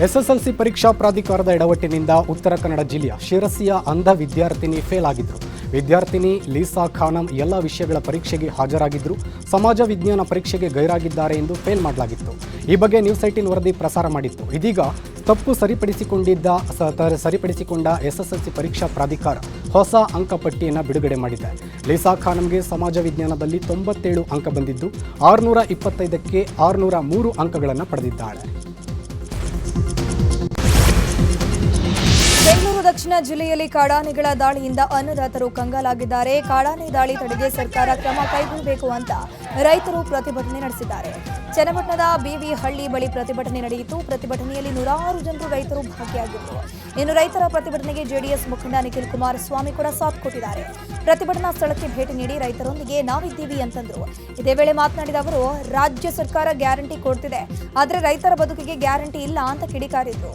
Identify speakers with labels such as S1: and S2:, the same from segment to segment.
S1: SSLC ಪರೀಕ್ಷಾ ಪ್ರಾಧಿಕಾರದ ಎಡವಟ್ಟಿನಿಂದ ಉತ್ತರ ಕನ್ನಡ ಜಿಲ್ಲೆಯ ಶಿರಸಿಯ ಅಂಧ ವಿದ್ಯಾರ್ಥಿನಿ ಫೇಲ್ ಆಗಿದ್ರು. ವಿದ್ಯಾರ್ಥಿನಿ ಲೀಸಾ ಖಾನಂ ಎಲ್ಲ ವಿಷಯಗಳ ಪರೀಕ್ಷೆಗೆ ಹಾಜರಾಗಿದ್ದರು. ಸಮಾಜ ವಿಜ್ಞಾನ ಪರೀಕ್ಷೆಗೆ ಗೈರಾಗಿದ್ದಾರೆ ಎಂದು ಫೇಲ್ ಮಾಡಲಾಗಿತ್ತು. ಈ ಬಗ್ಗೆ ನ್ಯೂಸ್ 18 ವರದಿ ಪ್ರಸಾರ ಮಾಡಿತ್ತು. ಇದೀಗ ತಪ್ಪು ಸರಿಪಡಿಸಿಕೊಂಡ ಎಸ್ಎಸ್ಎಲ್ಸಿ ಪರೀಕ್ಷಾ ಪ್ರಾಧಿಕಾರ ಹೊಸ ಅಂಕಪಟ್ಟಿಯನ್ನು ಬಿಡುಗಡೆ ಮಾಡಿದೆ. ಲೀಸಾ ಖಾನಂಗೆ ಸಮಾಜ ವಿಜ್ಞಾನದಲ್ಲಿ 97 ಅಂಕ ಬಂದಿದ್ದು 625ಕ್ಕೆ 603 ಅಂಕಗಳನ್ನು ಪಡೆದಿದ್ದಾಳೆ.
S2: ಬೆಂಗಳೂರು ದಕ್ಷಿಣ ಜಿಲ್ಲೆಯಲ್ಲಿ ಕಾಡಾನೆಗಳ ದಾಳಿಯಿಂದ ಅನ್ನದಾತರು ಕಂಗಾಲಾಗಿದ್ದಾರೆ. ಕಾಡಾನೆ ದಾಳಿ ತಡೆಗೆ ಸರ್ಕಾರ ಕ್ರಮ ಕೈಗೊಳ್ಳಬೇಕು ಅಂತ ರೈತರು ಪ್ರತಿಭಟನೆ ನಡೆಸಿದ್ದಾರೆ. ಚನ್ನಪಟ್ಟಣದ ಬಿವಿ ಹಳ್ಳಿ ಬಳಿ ಪ್ರತಿಭಟನೆ ನಡೆಯಿತು. ಪ್ರತಿಭಟನೆಯಲ್ಲಿ 100 ಜನರು ರೈತರು ಭಾಗಿಯಾಗಿದ್ದರು. ಇನ್ನು ರೈತರ ಪ್ರತಿಭಟನೆಗೆ ಜೆಡಿಎಸ್ ಮುಖಂಡ ನಿಖಿಲ್ ಕುಮಾರಸ್ವಾಮಿ ಕೂಡ ಸಾಥ್ ಕೊಟ್ಟಿದ್ದಾರೆ. ಪ್ರತಿಭಟನಾ ಸ್ಥಳಕ್ಕೆ ಭೇಟಿ ನೀಡಿ ರೈತರೊಂದಿಗೆ ನಾವಿದ್ದೀವಿ ಅಂತಂದ್ರು. ಇದೇ ವೇಳೆ ಮಾತನಾಡಿದ ಅವರು, ರಾಜ್ಯ ಸರ್ಕಾರ ಗ್ಯಾರಂಟಿ ಕೊಡ್ತಿದೆ, ಆದರೆ ರೈತರ ಬದುಕಿಗೆ ಗ್ಯಾರಂಟಿ ಇಲ್ಲ ಅಂತ ಕಿಡಿಕಾರಿದ್ರು.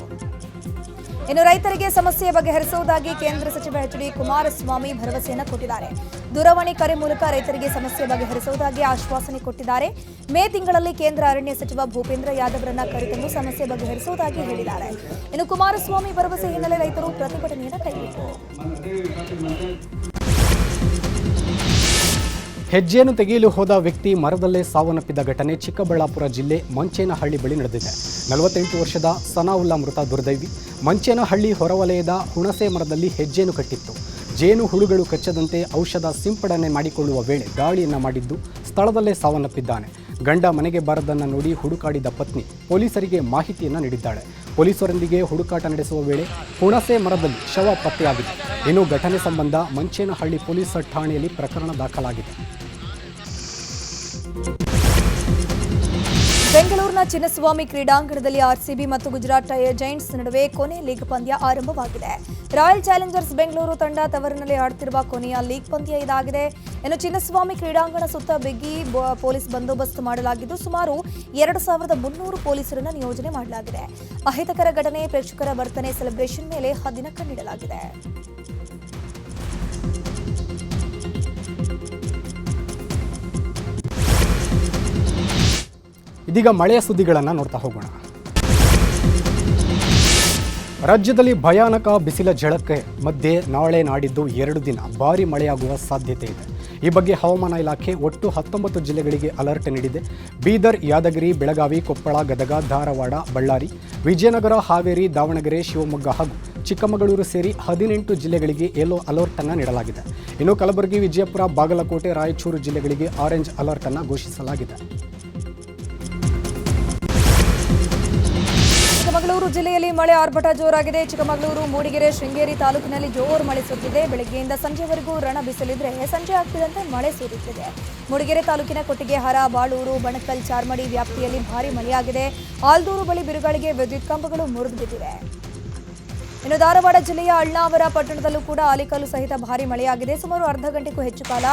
S2: ಇನ್ನು ರೈತರಿಗೆ ಸಮಸ್ಯೆ ಬಗೆಹರಿಸುವುದಾಗಿ ಕೇಂದ್ರ ಸಚಿವ ಎಚ್ ಡಿ ಕುಮಾರಸ್ವಾಮಿ ಭರವಸೆಯನ್ನು ಕೊಟ್ಟಿದ್ದಾರೆ. ದೂರವಾಣಿ ಕರೆ ಮೂಲಕ ರೈತರಿಗೆ ಸಮಸ್ಯೆ ಬಗೆಹರಿಸುವುದಾಗಿ ಆಶ್ವಾಸನೆ ಕೊಟ್ಟಿದ್ದಾರೆ. ಮೇ ತಿಂಗಳಲ್ಲಿ ಕೇಂದ್ರ ಅರಣ್ಯ ಸಚಿವ ಭೂಪೇಂದ್ರ ಯಾದವ್ರನ್ನ ಕರೆತಂದು ಸಮಸ್ಯೆ ಬಗೆಹರಿಸುವುದಾಗಿ ಹೇಳಿದ್ದಾರೆ. ಇನ್ನು ಕುಮಾರಸ್ವಾಮಿ ಭರವಸೆ ಹಿನ್ನೆಲೆ ರೈತರು ಪ್ರತಿಭಟನೆಯನ್ನು ಕೈಬಿಟ್ಟರು.
S1: ಹೆಜ್ಜೆಯನ್ನು ತೆಗೆಯಲು ಹೋದ ವ್ಯಕ್ತಿ ಮರದಲ್ಲೇ ಸಾವನ್ನಪ್ಪಿದ ಘಟನೆ ಚಿಕ್ಕಬಳ್ಳಾಪುರ ಜಿಲ್ಲೆ ಮಂಚೇನಹಳ್ಳಿ ಬಳಿ ನಡೆದಿದೆ. 48 ವರ್ಷದ ಸನಾವುಲ್ಲಾ ಮೃತ ದುರ್ದೈವಿ. ಮಂಚೇನಹಳ್ಳಿ ಹೊರವಲಯದ ಹುಣಸೆ ಮರದಲ್ಲಿ ಹೆಜ್ಜೆಯನ್ನು ಕಟ್ಟಿತ್ತು. ಜೇನು ಹುಳುಗಳು ಕಚ್ಚದಂತೆ ಔಷಧ ಸಿಂಪಡಣೆ ಮಾಡಿಕೊಳ್ಳುವ ವೇಳೆ ದಾಳಿಯನ್ನು ಮಾಡಿದ್ದು ಸ್ಥಳದಲ್ಲೇ ಸಾವನ್ನಪ್ಪಿದ್ದಾನೆ. ಗಂಡ ಮನೆಗೆ ಬಾರದನ್ನು ನೋಡಿ ಹುಡುಕಾಡಿದ ಪತ್ನಿ ಪೊಲೀಸರಿಗೆ ಮಾಹಿತಿಯನ್ನು ನೀಡಿದ್ದಾಳೆ. ಪೊಲೀಸರೊಂದಿಗೆ ಹುಡುಕಾಟ ನಡೆಸುವ ವೇಳೆ ಹುಣಸೆ ಮರದಲ್ಲಿ ಶವ ಪತ್ತೆಯಾಗಿದೆ. ಇನ್ನು ಘಟನೆ ಸಂಬಂಧ ಮಂಚೇನಹಳ್ಳಿ ಪೊಲೀಸ್ ಠಾಣೆಯಲ್ಲಿ ಪ್ರಕರಣ ದಾಖಲಾಗಿದೆ.
S2: ಬೆಂಗಳೂರಿನ ಚಿನ್ನಸ್ವಾಮಿ ಕ್ರೀಡಾಂಗಣದಲ್ಲಿ ಆರ್ಸಿಬಿ ಮತ್ತು ಗುಜರಾತ್ ಜೈಂಟ್ಸ್ ನಡುವೆ ಕೊನೆ ಲೀಗ್ ಪಂದ್ಯ ಆರಂಭವಾಗಿದೆ. ರಾಯಲ್ ಚಾಲೆಂಜರ್ಸ್ ಬೆಂಗಳೂರು ತಂಡ ತವರಿನಲ್ಲಿ ಆಡುತ್ತಿರುವ ಕೊನೆಯ ಲೀಗ್ ಪಂದ್ಯ ಇದಾಗಿದೆ. ಇನ್ನು ಚಿನ್ನಸ್ವಾಮಿ ಕ್ರೀಡಾಂಗಣ ಸುತ್ತ ಬಿಗಿ ಪೊಲೀಸ್ ಬಂದೋಬಸ್ತ್ ಮಾಡಲಾಗಿದ್ದು ಸುಮಾರು 2300 ಪೊಲೀಸರನ್ನು ನಿಯೋಜನೆ ಮಾಡಲಾಗಿದೆ. ಅಹಿತಕರ ಘಟನೆ, ಪ್ರೇಕ್ಷಕರ ವರ್ತನೆ, ಸೆಲೆಬ್ರೇಷನ್ ಮೇಲೆ ಹದ್ದಿನ ಕಣ್ಣಿಡಲಾಗಿದೆ.
S1: ಇದೀಗ ಮಳೆಯ ಸುದ್ದಿಗಳನ್ನು ನೋಡ್ತಾ ಹೋಗೋಣ. ರಾಜ್ಯದಲ್ಲಿ ಭಯಾನಕ ಬಿಸಿಲ ಝಳಕ್ಕೆ ಮಧ್ಯೆ ನಾಳೆ ನಾಡಿದ್ದು 2 ದಿನ ಭಾರೀ ಮಳೆಯಾಗುವ ಸಾಧ್ಯತೆ ಇದೆ. ಈ ಬಗ್ಗೆ ಹವಾಮಾನ ಇಲಾಖೆ ಒಟ್ಟು 19 ಜಿಲ್ಲೆಗಳಿಗೆ ಅಲರ್ಟ್ ನೀಡಿದೆ. ಬೀದರ್, ಯಾದಗಿರಿ, ಬೆಳಗಾವಿ, ಕೊಪ್ಪಳ, ಗದಗ, ಧಾರವಾಡ, ಬಳ್ಳಾರಿ, ವಿಜಯನಗರ, ಹಾವೇರಿ, ದಾವಣಗೆರೆ, ಶಿವಮೊಗ್ಗ ಹಾಗೂ ಚಿಕ್ಕಮಗಳೂರು ಸೇರಿ 18 ಜಿಲ್ಲೆಗಳಿಗೆ ಯೆಲ್ಲೋ ಅಲರ್ಟ್ ಅನ್ನು ನೀಡಲಾಗಿದೆ. ಇನ್ನು ಕಲಬುರಗಿ, ವಿಜಯಪುರ, ಬಾಗಲಕೋಟೆ, ರಾಯಚೂರು ಜಿಲ್ಲೆಗಳಿಗೆ ಆರೆಂಜ್ ಅಲರ್ಟ್ ಅನ್ನು ಘೋಷಿಸಲಾಗಿದೆ.
S2: ಚಿಕ್ಕಮಗಳೂರು ಜಿಲ್ಲೆಯಲ್ಲಿ ಮಳೆ ಆರ್ಭಟ ಜೋರಾಗಿದೆ. ಚಿಕ್ಕಮಗಳೂರು, ಮೂಡಿಗೆರೆ, ಶೃಂಗೇರಿ ತಾಲೂಕಿನಲ್ಲಿ ಜೋರು ಮಳೆ ಸುರಿದಿದೆ. ಬೆಳಗ್ಗೆಯಿಂದ ಸಂಜೆವರೆಗೂ ರಣ ಬಿಸಿಲಿದ್ರೆ ಸಂಜೆ ಆಗ್ತಿದ್ದಂತೆ ಮಳೆ ಸುರಿಯುತ್ತಿದೆ. ಮೂಡಿಗೆರೆ ತಾಲೂಕಿನ ಕೊಟ್ಟಿಗೆಹಾರ, ಬಾಳೂರು, ಬಣಕಲ್, ಚಾರ್ಮಡಿ ವ್ಯಾಪ್ತಿಯಲ್ಲಿ ಭಾರೀ ಮಳೆಯಾಗಿದೆ. ಆಲ್ದೂರು ಬಳಿ ಬಿರುಗಾಳಿಗೆ ವಿದ್ಯುತ್ ಕಂಬಗಳು ಮುರಿದು ಬಿದ್ದಿವೆ. ಇನ್ನು ಧಾರವಾಡ ಜಿಲ್ಲೆಯ ಅಳ್ನಾವರ ಪಟ್ಟಣದಲ್ಲೂ ಕೂಡ ಆಲಿಕಲ್ಲು ಸಹಿತ ಭಾರೀ ಮಳೆಯಾಗಿದೆ. ಸುಮಾರು ಅರ್ಧ ಗಂಟೆಗೂ ಹೆಚ್ಚು ಕಾಲ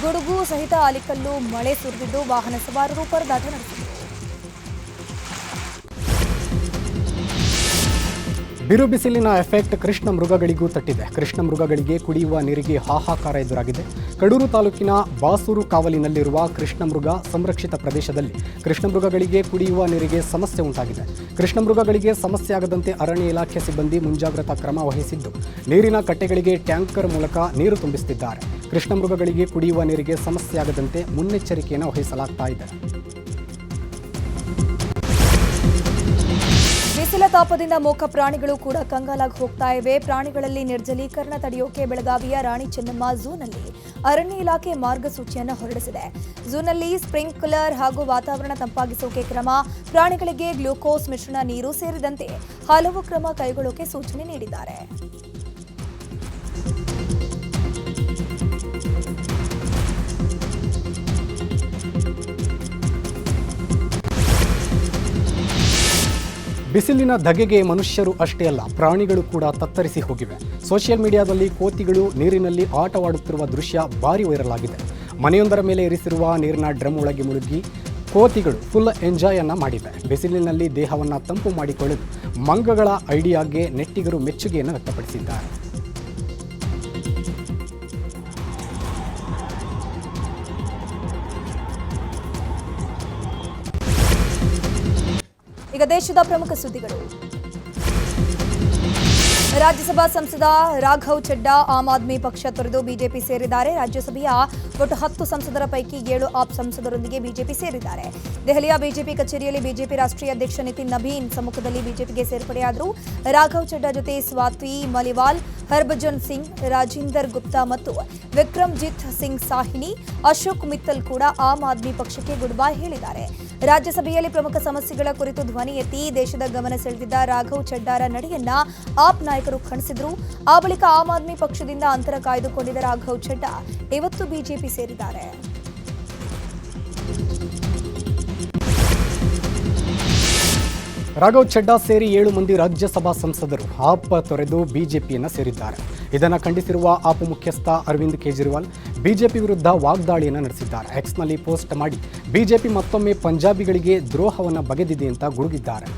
S2: ಗುಡುಗು ಸಹಿತ ಆಲಿಕಲ್ಲು ಮಳೆ ಸುರಿದಿದ್ದು ವಾಹನ ಸವಾರರು ಪರದಾಟ ನಡೆಸಿದರು.
S1: ಬಿರು ಬಿಸಿಲಿನ ಎಫೆಕ್ಟ್ ಕೃಷ್ಣ ಮೃಗಗಳಿಗೂ ತಟ್ಟಿದೆ. ಕೃಷ್ಣ ಮೃಗಗಳಿಗೆ ಕುಡಿಯುವ ನೀರಿಗೆ ಹಾಹಾಕಾರ ಎದುರಾಗಿದೆ. ಕಡೂರು ತಾಲೂಕಿನ ಬಾಸೂರು ಕಾವಲಿನಲ್ಲಿರುವ ಕೃಷ್ಣ ಮೃಗ ಸಂರಕ್ಷಿತ ಪ್ರದೇಶದಲ್ಲಿ ಕೃಷ್ಣ ಮೃಗಗಳಿಗೆ ಕುಡಿಯುವ ನೀರಿಗೆ ಸಮಸ್ಯೆ ಉಂಟಾಗಿದೆ. ಕೃಷ್ಣ ಮೃಗಗಳಿಗೆ ಸಮಸ್ಯೆ ಆಗದಂತೆ ಅರಣ್ಯ ಇಲಾಖೆ ಸಿಬ್ಬಂದಿ ಮುಂಜಾಗ್ರತಾ ಕ್ರಮ ವಹಿಸಿದ್ದು ನೀರಿನ ಕಟ್ಟೆಗಳಿಗೆ ಟ್ಯಾಂಕರ್ ಮೂಲಕ ನೀರು ತುಂಬಿಸುತ್ತಿದ್ದಾರೆ. ಕೃಷ್ಣ ಮೃಗಗಳಿಗೆ ಕುಡಿಯುವ ನೀರಿಗೆ ಸಮಸ್ಯೆ ಆಗದಂತೆ ಮುನ್ನೆಚ್ಚರಿಕೆಯನ್ನು ವಹಿಸಲಾಗ್ತಾ ಇದೆ.
S2: ಬಿಸಿಲ ತಾಪದಿಂದ ಮೂಕ ಪ್ರಾಣಿಗಳು ಕೂಡ ಕಂಗಾಲಾಗಿ ಹೋಗ್ತಾ ಇವೆ. ಪ್ರಾಣಿಗಳಲ್ಲಿ ನಿರ್ಜಲೀಕರಣ ತಡೆಯೋಕೆ ಬೆಳಗಾವಿಯ ರಾಣಿ ಚೆನ್ನಮ್ಮ ಝೂನಲ್ಲಿ ಅರಣ್ಯ ಇಲಾಖೆ ಮಾರ್ಗಸೂಚಿಯನ್ನು ಹೊರಡಿಸಿದೆ. ಝೂನಲ್ಲಿ ಸ್ಪ್ರಿಂಕ್ಲರ್ ಹಾಗೂ ವಾತಾವರಣ ತಂಪಾಗಿಸೋಕೆ ಕ್ರಮ, ಪ್ರಾಣಿಗಳಿಗೆ ಗ್ಲೂಕೋಸ್ ಮಿಶ್ರಣ ನೀರು ಸೇರಿದಂತೆ ಹಲವು ಕ್ರಮ ಕೈಗೊಳ್ಳೋಕೆ ಸೂಚನೆ ನೀಡಿದ್ದಾರೆ.
S1: ಬಿಸಿಲಿನ ಧಗೆಗೆ ಮನುಷ್ಯರು ಅಷ್ಟೇ ಅಲ್ಲ, ಪ್ರಾಣಿಗಳು ಕೂಡ ತತ್ತರಿಸಿ ಹೋಗಿವೆ. ಸೋಷಿಯಲ್ ಮೀಡಿಯಾದಲ್ಲಿ ಕೋತಿಗಳು ನೀರಿನಲ್ಲಿ ಆಟವಾಡುತ್ತಿರುವ ದೃಶ್ಯ ಭಾರಿ ವೈರಲ್ ಆಗಿದೆ. ಮನೆಯೊಂದರ ಮೇಲೆ ಇರಿಸಿರುವ ನೀರಿನ ಡ್ರಮ್ ಒಳಗೆ ಮುಳುಗಿ ಕೋತಿಗಳು ಫುಲ್ ಎಂಜಾಯ್ ಅನ್ನು ಮಾಡಿವೆ. ಬಿಸಿಲಿನಲ್ಲಿ ದೇಹವನ್ನು ತಂಪು ಮಾಡಿಕೊಳ್ಳಲು ಮಂಗಗಳ ಐಡಿಯಾಗೆ ನೆಟ್ಟಿಗರು ಮೆಚ್ಚುಗೆಯನ್ನು ವ್ಯಕ್ತಪಡಿಸಿದ್ದಾರೆ.
S2: ಈಗ ದೇಶದ ಪ್ರಮುಖ ಸುದ್ದಿಗಳು. ರಾಜ್ಯಸಭಾ ಸಂಸದ ರಾಘವ್ ಚಡ್ಡಾ ಆಮ್ ಆದ್ಮಿ ಪಕ್ಷ ತೊರೆದು ಬಿಜೆಪಿ ಸೇರಿದ್ದಾರೆ. ರಾಜ್ಯಸಭೆಯ ಒಟ್ಟು 10 ಸಂಸದರ ಪೈಕಿ 7 ಆಪ್ ಸಂಸದರೊಂದಿಗೆ ಬಿಜೆಪಿ ಸೇರಿದ್ದಾರೆ. ದೆಹಲಿಯ ಬಿಜೆಪಿ ಕಚೇರಿಯಲ್ಲಿ ಬಿಜೆಪಿ ರಾಷ್ಟ್ರೀಯ ಅಧ್ಯಕ್ಷ ನಿತಿನ್ ನಬೀನ್ ಸಮ್ಮುಖದಲ್ಲಿ ಬಿಜೆಪಿಗೆ ಸೇರ್ಪಡೆಯಾದರು. ರಾಘವ್ ಚಡ್ಡಾ ಜೊತೆ ಸ್ವಾತಿ ಮಲಿವಾಲ್, ಹರ್ಭಜನ್ ಸಿಂಗ್, ರಾಜಿಂದರ್ ಗುಪ್ತಾ ಮತ್ತು ವಿಕ್ರಮ್ಜಿತ್ ಸಿಂಗ್ ಸಾಹಿನಿ, ಅಶೋಕ್ ಮಿತ್ತಲ್ ಕೂಡ ಆಮ್ ಆದ್ಮಿ ಪಕ್ಷಕ್ಕೆ ಗುಡ್ ಬೈ ಹೇಳಿದ್ದಾರೆ. ರಾಜ್ಯಸಭೆಯಲ್ಲಿ ಪ್ರಮುಖ ಸಮಸ್ಯೆಗಳ ಕುರಿತು ಧ್ವನಿ ಎತ್ತಿ ದೇಶದ ಗಮನ ಸೆಳೆದಿದ್ದ ರಾಘವ್ ಚಡ್ಡಾರ ನಡೆಯನ್ನ ಆಪ್ ನಾಯಕರು ಖಂಡಿಸಿದ್ರು. ಆ ಬಳಿಕ ಆಮ್ ಆದ್ಮಿ ಪಕ್ಷದಿಂದ ಅಂತರ ಕಾಯ್ದುಕೊಂಡಿದ್ದ ರಾಘವ್ ಚಡ್ಡಾ ಇವತ್ತು ಬಿಜೆಪಿ ಸೇರಿದ್ದಾರೆ.
S1: ರಾಘವ್ ಚಡ್ಡಾ ಸೇರಿ 7 ಮಂದಿ ರಾಜ್ಯಸಭಾ ಸಂಸದರು ಆಪ್ ತೊರೆದು ಬಿಜೆಪಿಯನ್ನು ಸೇರಿದ್ದಾರೆ. ಇದನ್ನು ಖಂಡಿಸಿರುವ ಆಪ್ ಮುಖ್ಯಸ್ಥ ಅರವಿಂದ್ ಕೇಜ್ರಿವಾಲ್ ಬಿಜೆಪಿ ವಿರುದ್ಧ ವಾಗ್ದಾಳಿಯನ್ನು ನಡೆಸಿದ್ದಾರೆ. ಎಕ್ಸ್ನಲ್ಲಿ ಪೋಸ್ಟ್ ಮಾಡಿ ಬಿಜೆಪಿ ಮತ್ತೊಮ್ಮೆ ಪಂಜಾಬಿಗಳಿಗೆ ದ್ರೋಹವನ್ನು ಬಗೆದಿದೆ ಅಂತ ಗುಡುಗಿದ್ದಾರೆ.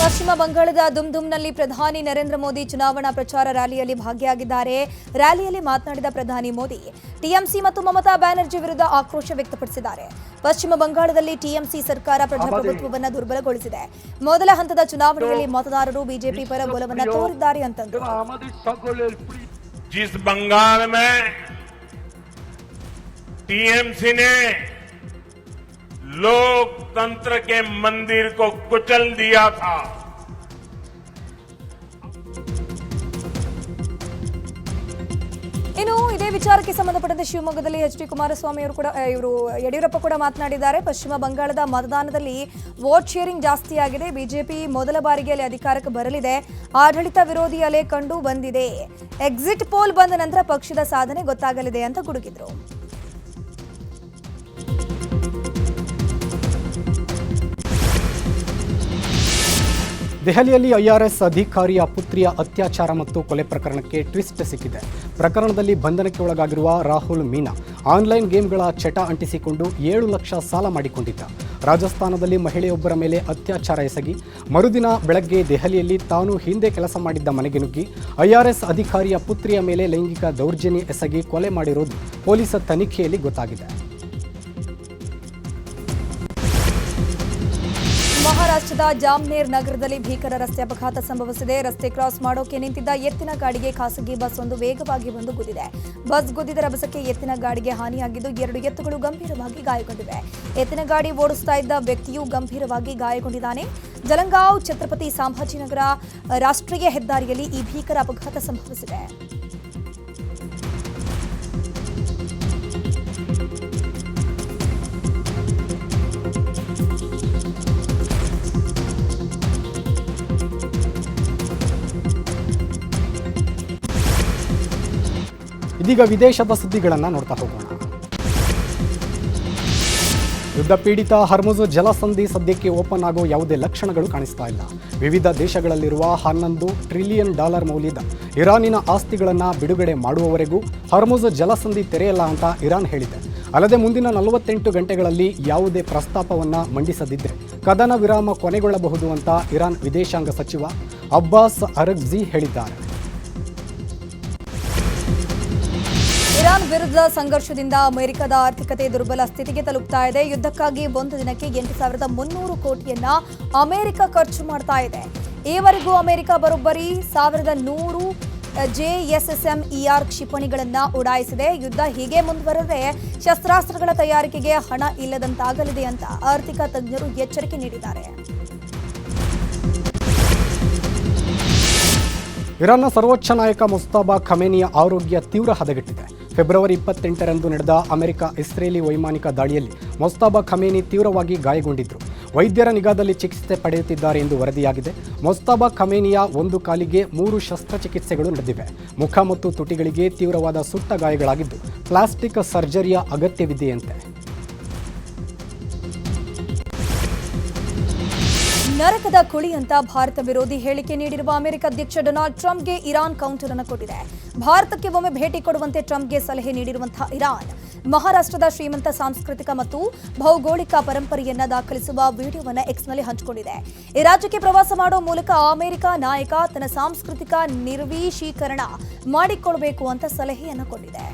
S2: ಪಶ್ಚಿಮ ಬಂಗಾಳದ ದುಮ್ದುಮ್ನಲ್ಲಿ ಪ್ರಧಾನಿ ನರೇಂದ್ರ ಮೋದಿ ಚುನಾವಣಾ ಪ್ರಚಾರ ರ್ಯಾಲಿಯಲ್ಲಿ ಭಾಗಿಯಾಗಿದ್ದಾರೆ. ರ್ಯಾಲಿಯಲ್ಲಿ ಮಾತನಾಡಿದ ಪ್ರಧಾನಿ ಮೋದಿ ಟಿಎಂಸಿ ಮತ್ತು ಮಮತಾ ಬ್ಯಾನರ್ಜಿ ವಿರುದ್ಧ ಆಕ್ರೋಶ ವ್ಯಕ್ತಪಡಿಸಿದ್ದಾರೆ. ಪಶ್ಚಿಮ ಬಂಗಾಳದಲ್ಲಿ ಟಿಎಂಸಿ ಸರ್ಕಾರ ಪ್ರಜಾಪ್ರಭುತ್ವವನ್ನು ದುರ್ಬಲಗೊಳಿಸಿದೆ. ಮೊದಲ ಹಂತದ ಚುನಾವಣೆಯಲ್ಲಿ ಮತದಾರರು ಬಿಜೆಪಿ ಪರ ಒಲವನ್ನು ತೋರಿದ್ದಾರೆ ಅಂತಂದರು.
S3: जिस बंगाल में टीएमसी ने लोकतंत्र के मंदिर को कुचल दिया था,
S2: ಇನ್ನು ಇದೇ ವಿಚಾರಕ್ಕೆ ಸಂಬಂಧಪಟ್ಟಂತೆ ಶಿವಮೊಗ್ಗದಲ್ಲಿ ಎಚ್.ಡಿ. ಕುಮಾರಸ್ವಾಮಿ ಅವರು ಕೂಡ ಯಡಿಯೂರಪ್ಪ ಕೂಡ ಮಾತನಾಡಿದ್ದಾರೆ. ಪಶ್ಚಿಮ ಬಂಗಾಳದ ಮತದಾನದಲ್ಲಿ ವೋಟ್ ಶೇರಿಂಗ್ ಜಾಸ್ತಿಯಾಗಿದೆ. ಬಿಜೆಪಿ ಮೊದಲ ಬಾರಿಗೆ ಅಲ್ಲಿ ಅಧಿಕಾರಕ್ಕೆ ಬರಲಿದೆ. ಆಡಳಿತ ವಿರೋಧಿ ಅಲೆ ಕಂಡು ಬಂದಿದೆ. ಎಕ್ಸಿಟ್ ಪೋಲ್ ಬಂದ ನಂತರ ಪಕ್ಷದ ಸಾಧನೆ ಗೊತ್ತಾಗಲಿದೆ ಅಂತ ಗುಡುಗಿದ್ರು.
S1: ದೆಹಲಿಯಲ್ಲಿ ಐಆರ್ಎಸ್ ಅಧಿಕಾರಿಯ ಪುತ್ರಿಯ ಅತ್ಯಾಚಾರ ಮತ್ತು ಕೊಲೆ ಪ್ರಕರಣಕ್ಕೆ ಟ್ವಿಸ್ಟ್ ಸಿಕ್ಕಿದೆ. ಪ್ರಕರಣದಲ್ಲಿ ಬಂಧನಕ್ಕೆ ಒಳಗಾಗಿರುವ ರಾಹುಲ್ ಮೀನಾ ಆನ್ಲೈನ್ ಗೇಮ್ಗಳ ಚಟ ಅಂಟಿಸಿಕೊಂಡು 7 ಲಕ್ಷ ಸಾಲ ಮಾಡಿಕೊಂಡಿದ್ದ. ರಾಜಸ್ಥಾನದಲ್ಲಿ ಮಹಿಳೆಯೊಬ್ಬರ ಮೇಲೆ ಅತ್ಯಾಚಾರ ಎಸಗಿ ಮರುದಿನ ಬೆಳಗ್ಗೆ ದೆಹಲಿಯಲ್ಲಿ ತಾನು ಹಿಂದೆ ಕೆಲಸ ಮಾಡಿದ್ದ ಮನೆಗೆ ನುಗ್ಗಿ ಐಆರ್ಎಸ್ ಅಧಿಕಾರಿಯ ಪುತ್ರಿಯ ಮೇಲೆ ಲೈಂಗಿಕ ದೌರ್ಜನ್ಯ ಎಸಗಿ ಕೊಲೆ ಮಾಡಿರುವುದು ಪೊಲೀಸ್ ತನಿಖೆಯಲ್ಲಿ ಗೊತ್ತಾಗಿದೆ.
S2: ಮಹಾರಾಷ್ಟ್ರದ ಜಾಮ್ನೇರ್ ನಗರದಲ್ಲಿ ಭೀಕರ ರಸ್ತೆ ಅಪಘಾತ ಸಂಭವಿಸಿದೆ. ರಸ್ತೆ ಕ್ರಾಸ್ ಮಾಡೋಕೆ ನಿಂತಿದ್ದ ಎತ್ತಿನ ಗಾಡಿಗೆ ಖಾಸಗಿ ಬಸ್ ಒಂದು ವೇಗವಾಗಿ ಬಂದು ಗುದ್ದಿದೆ. ಬಸ್ ಗುದ್ದಿದ ರಭಸಕ್ಕೆ ಎತ್ತಿನ ಗಾಡಿಗೆ ಹಾನಿಯಾಗಿದ್ದು 2 ಎತ್ತುಗಳು ಗಂಭೀರವಾಗಿ ಗಾಯಗೊಂಡಿವೆ. ಎತ್ತಿನ ಗಾಡಿ ಓಡಿಸ್ತಾ ಇದ್ದ ವ್ಯಕ್ತಿಯೂ ಗಂಭೀರವಾಗಿ ಗಾಯಗೊಂಡಿದ್ದಾನೆ. ಜಲಗಾಂವ್ ಛತ್ರಪತಿ ಸಂಭಾಜಿನಗರ ರಾಷ್ಟ್ರೀಯ ಹೆದ್ದಾರಿಯಲ್ಲಿ ಈ ಭೀಕರ ಅಪಘಾತ ಸಂಭವಿಸಿದೆ.
S1: ಇದೀಗ ವಿದೇಶದ ಸುದ್ದಿಗಳನ್ನು ನೋಡ್ತಾ ಹೋಗೋಣ. ಯುದ್ಧ ಪೀಡಿತ ಹರ್ಮುಜ್ ಜಲಸಂಧಿ ಸದ್ಯಕ್ಕೆ ಓಪನ್ ಆಗೋ ಯಾವುದೇ ಲಕ್ಷಣಗಳು ಕಾಣಿಸ್ತಾ ಇಲ್ಲ. ವಿವಿಧ ದೇಶಗಳಲ್ಲಿರುವ $11 ಟ್ರಿಲಿಯನ್ ಮೌಲ್ಯದ ಇರಾನಿನ ಆಸ್ತಿಗಳನ್ನು ಬಿಡುಗಡೆ ಮಾಡುವವರೆಗೂ ಹರ್ಮುಜ್ ಜಲಸಂಧಿ ತೆರೆಯಲ್ಲ ಅಂತ ಇರಾನ್ ಹೇಳಿದೆ. ಅಲ್ಲದೆ ಮುಂದಿನ 48 ಗಂಟೆಗಳಲ್ಲಿ ಯಾವುದೇ ಪ್ರಸ್ತಾಪವನ್ನು ಮಂಡಿಸದಿದ್ದರೆ ಕದನ ವಿರಾಮ ಕೊನೆಗೊಳ್ಳಬಹುದು ಅಂತ ಇರಾನ್ ವಿದೇಶಾಂಗ ಸಚಿವ ಅಬ್ಬಾಸ್ ಅರಗ್ಜಿ ಹೇಳಿದ್ದಾರೆ.
S2: ಇರಾನ್ ವಿರುದ್ಧ ಸಂಘರ್ಷದಿಂದ ಅಮೆರಿಕದ ಆರ್ಥಿಕತೆ ದುರ್ಬಲ ಸ್ಥಿತಿಗೆ ತಲುಪ್ತಾ ಇದೆ. ಯುದ್ಧಕ್ಕಾಗಿ ಒಂದು ದಿನಕ್ಕೆ 8,300 ಕೋಟಿಯನ್ನ ಅಮೆರಿಕ ಖರ್ಚು ಮಾಡ್ತಾ ಇದೆ. ಈವರೆಗೂ ಅಮೆರಿಕ ಬರೋಬ್ಬರಿ 1,100 JSSM-ER ಕ್ಷಿಪಣಿಗಳನ್ನು ಉಡಾಯಿಸಿದೆ. ಯುದ್ಧ ಹೀಗೆ ಮುಂದುವರೆದರೆ ಶಸ್ತ್ರಾಸ್ತ್ರಗಳ ತಯಾರಿಕೆಗೆ ಹಣ ಇಲ್ಲದಂತಾಗಲಿದೆ ಅಂತ ಆರ್ಥಿಕ ತಜ್ಞರು ಎಚ್ಚರಿಕೆ ನೀಡಿದ್ದಾರೆ.
S1: ಇರಾನ್ನ ಸರ್ವೋಚ್ಚ ನಾಯಕ ಮುಸ್ತಫಾ ಖಮೇನಿಯ ಆರೋಗ್ಯ ತೀವ್ರ ಹದಗೆಟ್ಟಿದೆ. ಫೆಬ್ರವರಿ 28ರಂದು ನಡೆದ ಅಮೆರಿಕ ಇಸ್ರೇಲಿ ವೈಮಾನಿಕ ದಾಳಿಯಲ್ಲಿ ಮುಸ್ತಫಾ ಖಮೇನಿ ತೀವ್ರವಾಗಿ ಗಾಯಗೊಂಡಿದ್ದರು. ವೈದ್ಯರ ನಿಗಾದಲ್ಲಿ ಚಿಕಿತ್ಸೆ ಪಡೆಯುತ್ತಿದ್ದಾರೆ ಎಂದು ವರದಿಯಾಗಿದೆ. ಮುಸ್ತಫಾ ಖಮೇನಿಯ ಒಂದು ಕಾಲಿಗೆ 3 ಶಸ್ತ್ರಚಿಕಿತ್ಸೆಗಳು ನಡೆದಿವೆ. ಮುಖ ಮತ್ತು ತುಟಿಗಳಿಗೆ ತೀವ್ರವಾದ ಸುಟ್ಟ ಗಾಯಗಳಾಗಿದ್ದು ಪ್ಲಾಸ್ಟಿಕ್ ಸರ್ಜರಿಯ ಅಗತ್ಯವಿದೆಯಂತೆ.
S2: ನರಕದ ಕುಳಿ ಅಂತ ಭಾರತ ವಿರೋಧಿ ಹೇಳಿಕೆ ನೀಡಿರುವ ಅಮೆರಿಕ ಅಧ್ಯಕ್ಷ ಡೊನಾಲ್ಡ್ ಟ್ರಂಪ್ಗೆ ಇರಾನ್ ಕೌಂಟರ್ ಅನ್ನು ಕೊಟ್ಟಿದೆ. ಭಾರತಕ್ಕೆ ಒಮ್ಮೆ ಭೇಟಿ ಕೊಡುವಂತೆ ಟ್ರಂಪ್ಗೆ ಸಲಹೆ ನೀಡಿರುವಂತಹ ಇರಾನ್ ಮಹಾರಾಷ್ಟ್ರದ ಶ್ರೀಮಂತ ಸಾಂಸ್ಕೃತಿಕ ಮತ್ತು ಭೌಗೋಳಿಕ ಪರಂಪರೆಯನ್ನ ದಾಖಲಿಸುವ ವಿಡಿಯೋವನ್ನು ಎಕ್ಸ್ನಲ್ಲಿ ಹಂಚಿಕೊಂಡಿದೆ. ಈ ರಾಜ್ಯಕ್ಕೆ ಪ್ರವಾಸ ಮಾಡುವ ಮೂಲಕ ಅಮೆರಿಕ ನಾಯಕ ತನ್ನ ಸಾಂಸ್ಕೃತಿಕ ನಿರ್ವೀಶೀಕರಣ ಮಾಡಿಕೊಳ್ಳಬೇಕು ಅಂತ ಸಲಹೆಯನ್ನು ಕೊಟ್ಟಿದೆ.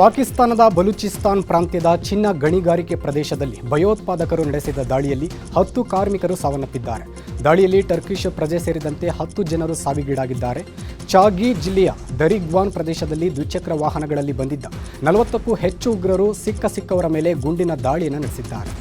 S1: ಪಾಕಿಸ್ತಾನದ ಬಲೂಚಿಸ್ತಾನ್ ಪ್ರಾಂತ್ಯದ ಚಿನ್ನ ಗಣಿಗಾರಿಕೆ ಪ್ರದೇಶದಲ್ಲಿ ಭಯೋತ್ಪಾದಕರು ನಡೆಸಿದ ದಾಳಿಯಲ್ಲಿ 10 ಕಾರ್ಮಿಕರು ಸಾವನ್ನಪ್ಪಿದ್ದಾರೆ. ದಾಳಿಯಲ್ಲಿ ಟರ್ಕಿಶ್ ಪ್ರಜೆ ಸೇರಿದಂತೆ 10 ಜನರು ಸಾವಿಗೀಡಾಗಿದ್ದಾರೆ. ಚಾಗಿ ಜಿಲ್ಲೆಯ ದರಿಗ್ವಾನ್ ಪ್ರದೇಶದಲ್ಲಿ ದ್ವಿಚಕ್ರ ವಾಹನಗಳಲ್ಲಿ ಬಂದಿದ್ದ 40ಕ್ಕೂ ಹೆಚ್ಚು ಉಗ್ರರು ಸಿಕ್ಕವರ ಮೇಲೆ ಗುಂಡಿನ ದಾಳಿಯನ್ನು ನಡೆಸಿದ್ದಾರೆ.